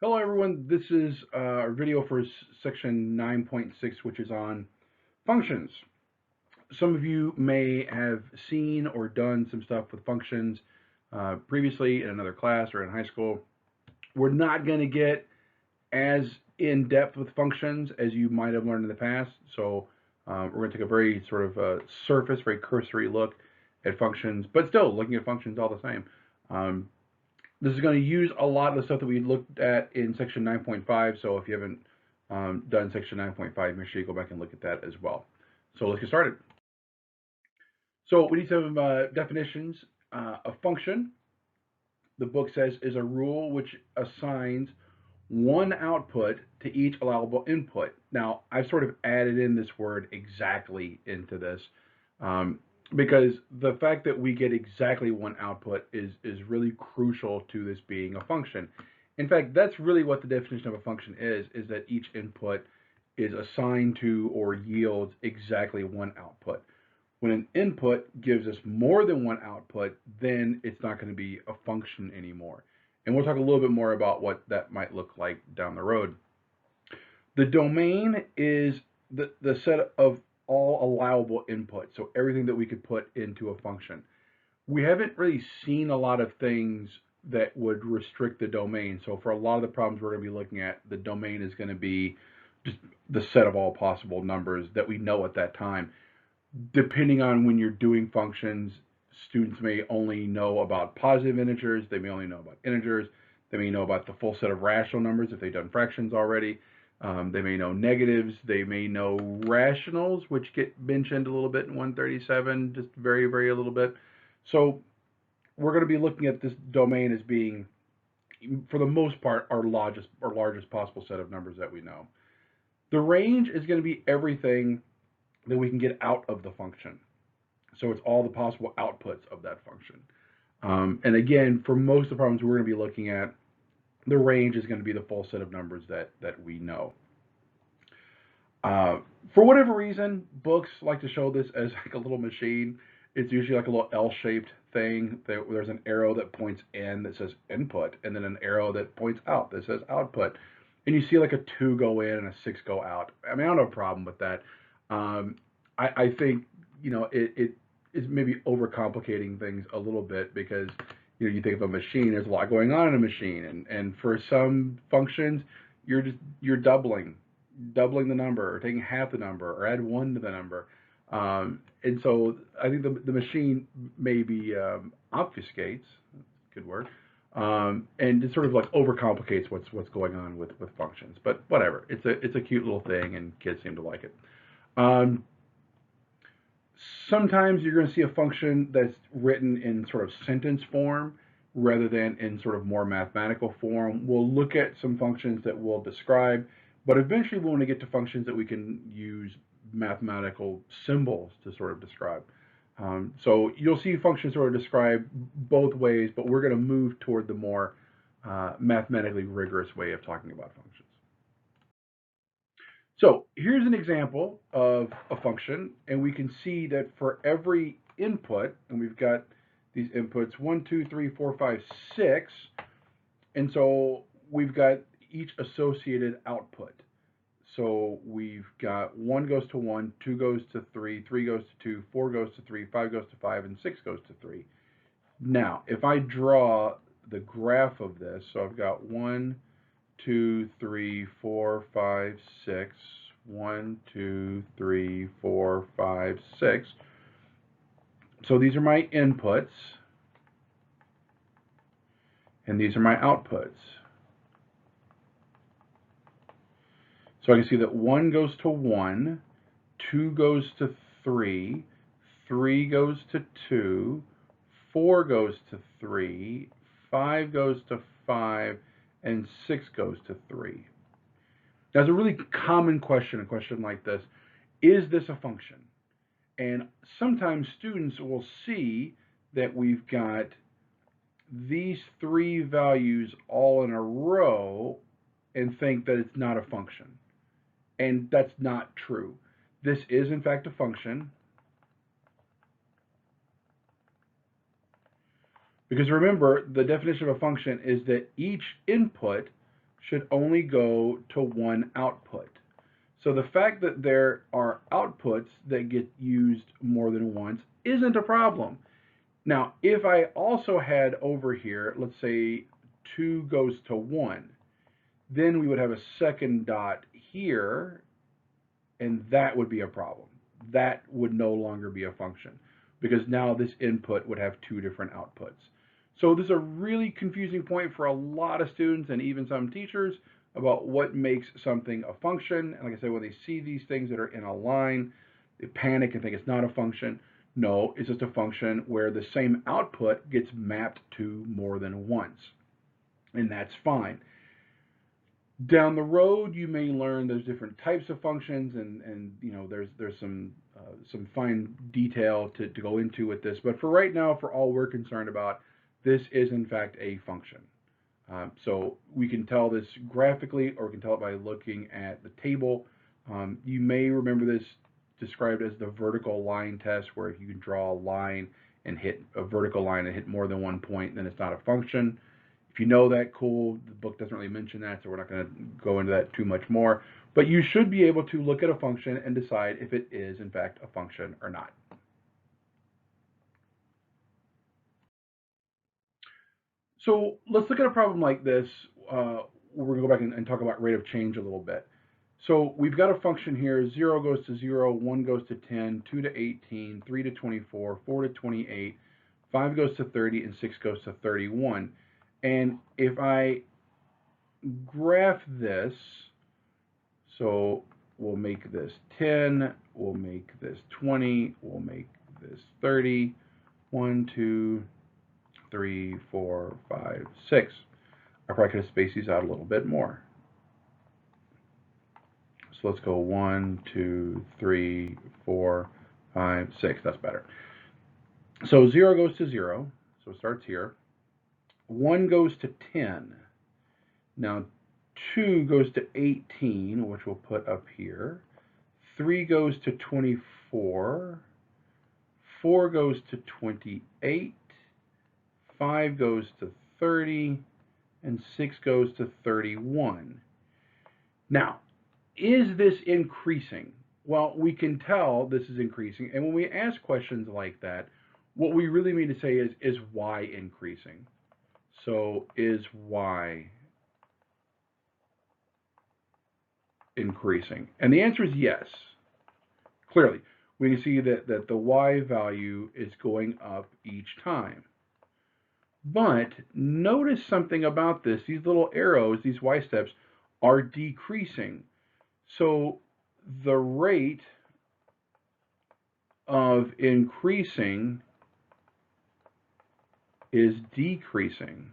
Hello everyone, this is a video for section 9.6, which is on functions. Some of you may have seen or done some stuff with functions previously in another class or in high school. We're not going to get as in depth with functions as you might have learned in the past, so we're going to take a very sort of surface, very cursory look at functions, but still looking at functions all the same. Um, this is going to use a lot of the stuff that we looked at in section 9.5. So if you haven't done section 9.5, make sure you go back and look at that as well. So let's get started. So we need some definitions. A function, the book says, is a rule which assigns one output to each allowable input. Now, I've sort of added in this word exactly into this um, because the fact that we get exactly one output is really crucial to this being a function. In fact, that's really what the definition of a function is that each input is assigned to or yields exactly one output. When an input gives us more than one output, then it's not going to be a function anymore. And we'll talk a little bit more about what that might look like down the road. The domain is the set of all allowable inputs, so everything that we could put into a function. We haven't really seen a lot of things that would restrict the domain. So for a lot of the problems we're going to be looking at, the domain is going to be just the set of all possible numbers that we know at that time. Depending on when you're doing functions, students may only know about positive integers, they may only know about integers, they may know about the full set of rational numbers if they've done fractions already. They may know negatives, they may know rationals, which get mentioned a little bit in 137, just very, very a little bit. So we're going to be looking at this domain as being, for the most part, our largest possible set of numbers that we know. The range is going to be everything that we can get out of the function. So it's all the possible outputs of that function. And again, for most of the problems we're going to be looking at, the range is going to be the full set of numbers that we know. Uh, for whatever reason, books like to show this as like a little machine. It's usually like a little L-shaped thing. There's an arrow that points in that says input, and then an arrow that points out that says output. And you see like a 2 go in and a 6 go out. I mean, I don't have a problem with that. Um, I think it is maybe overcomplicating things a little bit because you think of a machine. There's a lot going on in a machine, and for some functions, you're doubling the number or taking half the number or add one to the number. And so I think the machine maybe obfuscates, good word, and it sort of like overcomplicates what's going on with functions. But whatever, it's a cute little thing, and kids seem to like it. Um, Sometimes you're going to see a function that's written in sort of sentence form rather than in sort of more mathematical form. We'll look at some functions that we'll describe, but eventually we want to get to functions that we can use mathematical symbols to sort of describe. So you'll see functions sort of described both ways, but we're going to move toward the more mathematically rigorous way of talking about functions. So here's an example of a function, and we can see that for every input, and we've got these inputs 1, 2, 3, 4, 5, 6, and so we've got each associated output. So we've got 1 goes to 1, 2 goes to 3, 3 goes to 2, 4 goes to 3, 5 goes to 5, and 6 goes to 3. Now, if I draw the graph of this, so I've got 1, 2, 3, 4, 5, 6. 1, 2, 3, 4, 5, 6. So these are my inputs, and these are my outputs. So I can see that 1 goes to 1, 2 goes to 3, 3 goes to 2, 4 goes to 3, 5 goes to 5, and 6 goes to 3. That's a really common question, a question like this. Is this a function? And sometimes students will see that we've got these three values all in a row and think that it's not a function. And that's not true. This is, in fact, a function. Because remember, the definition of a function is that each input should only go to one output. So the fact that there are outputs that get used more than once isn't a problem. Now, if I also had over here, let's say 2 goes to 1, then we would have a second dot here, and that would be a problem. That would no longer be a function because now this input would have two different outputs. So this is a really confusing point for a lot of students and even some teachers about what makes something a function. And like I said, when they see these things that are in a line, they panic and think it's not a function. No, it's just a function where the same output gets mapped to more than once. And that's fine. Down the road, you may learn there's different types of functions, and you know there's some fine detail to go into with this. But for right now, for all we're concerned about, this is in fact a function. So we can tell this graphically, or we can tell it by looking at the table. You may remember this described as the vertical line test, where if you can draw a line and hit a vertical line and hit more than one point, then it's not a function. If you know that, cool. The book doesn't really mention that, so we're not going to go into that too much more. But you should be able to look at a function and decide if it is, in fact, a function or not. So let's look at a problem like this. We're going to go back and talk about rate of change a little bit. So we've got a function here, 0 goes to 0, 1 goes to 10, 2 to 18, 3 to 24, 4 to 28, 5 goes to 30, and 6 goes to 31. And if I graph this, so we'll make this 10, we'll make this 20, we'll make this 30, 1, 2, 3, 4, 5, 6. I probably could have spaced these out a little bit more. So let's go 1, 2, 3, 4, 5, 6. That's better. So 0 goes to 0, so it starts here. 1 goes to 10. Now 2 goes to 18, which we'll put up here. 3 goes to 24. 4 goes to 28. 5 goes to 30. And 6 goes to 31. Now, is this increasing? Well, we can tell this is increasing. And when we ask questions like that, what we really mean to say is y increasing? So is y increasing? And the answer is yes. Clearly, we can see that the y value is going up each time. But notice something about this. These little arrows, these y steps, are decreasing. So the rate of increasing is decreasing.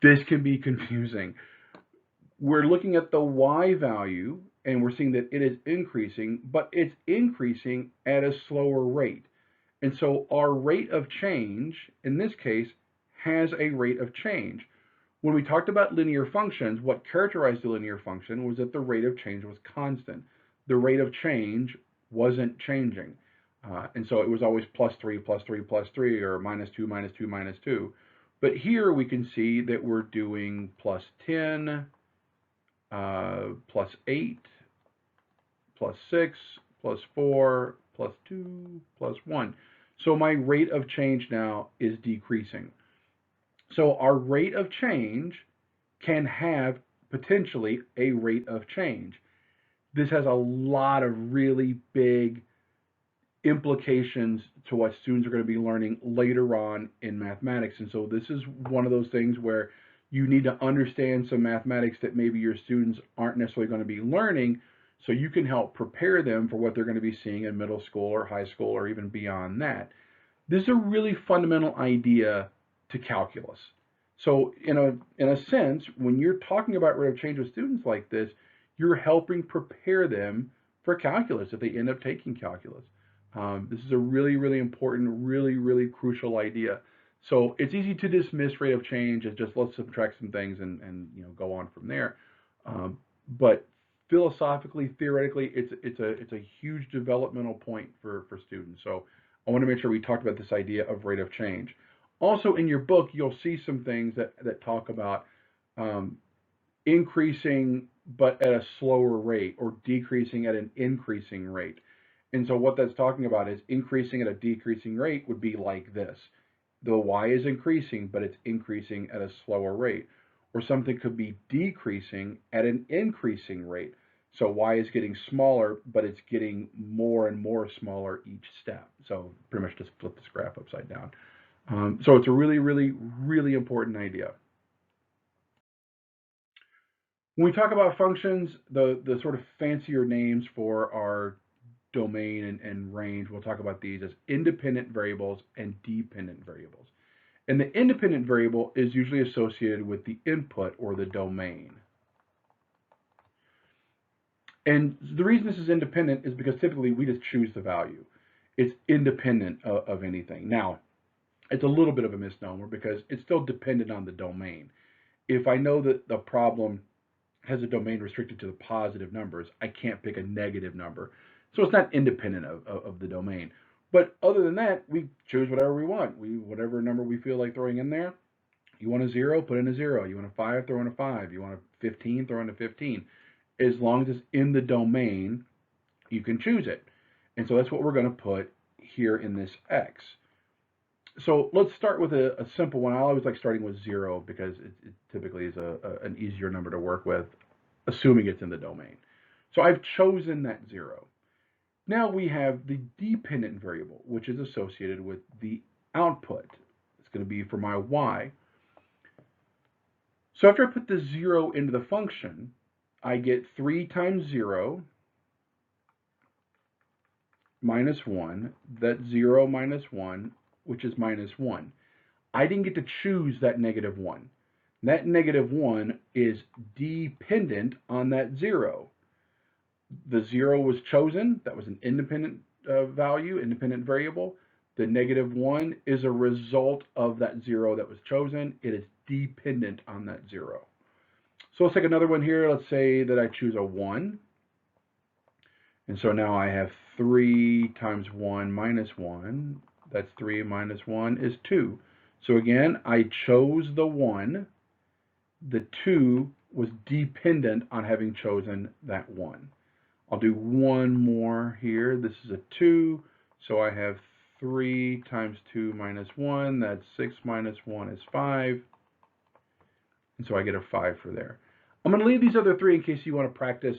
This can be confusing. We're looking at the y value and we're seeing that it is increasing, but it's increasing at a slower rate. And so our rate of change, in this case, has a rate of change. When we talked about linear functions, what characterized the linear function was that the rate of change was constant. The rate of change wasn't changing. And so it was always plus 3, plus 3, plus 3, or minus 2, minus 2, minus 2. But here we can see that we're doing plus 10, plus 8, plus 6, plus 4, plus 2, plus 1. So my rate of change now is decreasing. So our rate of change can have potentially a rate of change. This has a lot of really big implications to what students are going to be learning later on in mathematics. And so this is one of those things where you need to understand some mathematics that maybe your students aren't necessarily going to be learning, so you can help prepare them for what they're going to be seeing in middle school or high school or even beyond that. This is a really fundamental idea to calculus. So in a sense, when you're talking about rate of change with students like this, you're helping prepare them for calculus if they end up taking calculus. This is a really, really important, really, really crucial idea. So it's easy to dismiss rate of change as just let's subtract some things and go on from there. But philosophically, theoretically, it's a huge developmental point for students. So I want to make sure we talked about this idea of rate of change. Also in your book, you'll see some things that talk about increasing but at a slower rate or decreasing at an increasing rate. And so what that's talking about is increasing at a decreasing rate would be like this. The y is increasing, but it's increasing at a slower rate. Or something could be decreasing at an increasing rate. So y is getting smaller, but it's getting more and more smaller each step. So pretty much just flip this graph upside down. So it's a really, really, really important idea. When we talk about functions, the sort of fancier names for our domain and range, we'll talk about these as independent variables and dependent variables. And the independent variable is usually associated with the input or the domain. And the reason this is independent is because typically we just choose the value. It's independent of anything. Now, it's a little bit of a misnomer because it's still dependent on the domain. If I know that the problem has a domain restricted to the positive numbers, I can't pick a negative number. So it's not independent of the domain. But other than that, we choose whatever we want. Whatever number we feel like throwing in there. You want a 0, put in a 0. You want a 5, throw in a 5. You want a 15, throw in a 15. As long as it's in the domain, you can choose it. And so that's what we're going to put here in this x. So let's start with a simple one. I always like starting with 0 because it typically is an easier number to work with, assuming it's in the domain. So I've chosen that 0. Now we have the dependent variable, which is associated with the output. It's going to be for my y. So after I put the 0 into the function, I get 3 times 0 minus 1. That's 0 minus 1, which is minus 1. I didn't get to choose that negative 1. That negative 1 is dependent on that 0. The 0 was chosen. That was an independent value, independent variable. The negative 1 is a result of that 0 that was chosen. It is dependent on that 0. So let's take another one here. Let's say that I choose a 1. And so now I have 3 times 1 minus 1. That's 3 minus 1 is 2. So again, I chose the 1. The 2 was dependent on having chosen that 1. I'll do one more here. This is a 2. So I have 3 times 2 minus 1. That's 6 minus 1 is 5. And so I get a 5 for there. I'm going to leave these other 3 in case you want to practice,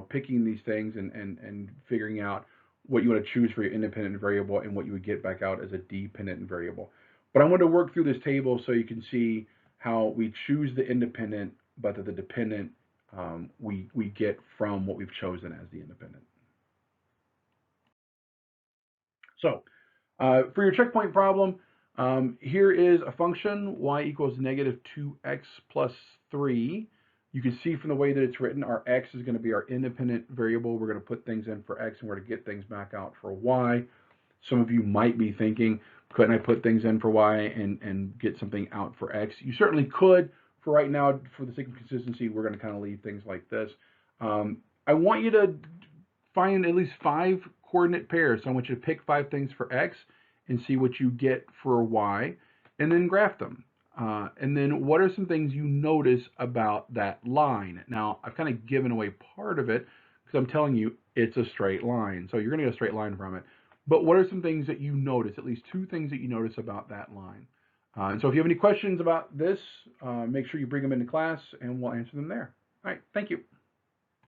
picking these things and figuring out what you want to choose for your independent variable and what you would get back out as a dependent variable. But I want to work through this table so you can see how we choose the independent, but that the dependent we get from what we've chosen as the independent. So for your checkpoint problem, here is a function, y equals negative 2x plus 3. You can see from the way that it's written, our x is going to be our independent variable. We're going to put things in for x, and we're going to get things back out for y. Some of you might be thinking, couldn't I put things in for y and get something out for x? You certainly could. For right now, for the sake of consistency, we're going to kind of leave things like this. I want you to find at least 5 coordinate pairs. So I want you to pick 5 things for x and see what you get for y, and then graph them. And then what are some things you notice about that line? Now, I've kind of given away part of it because I'm telling you it's a straight line. So you're going to get a straight line from it. But what are some things that you notice, at least 2 things that you notice about that line? And so if you have any questions about this, make sure you bring them into class and we'll answer them there. All right, thank you.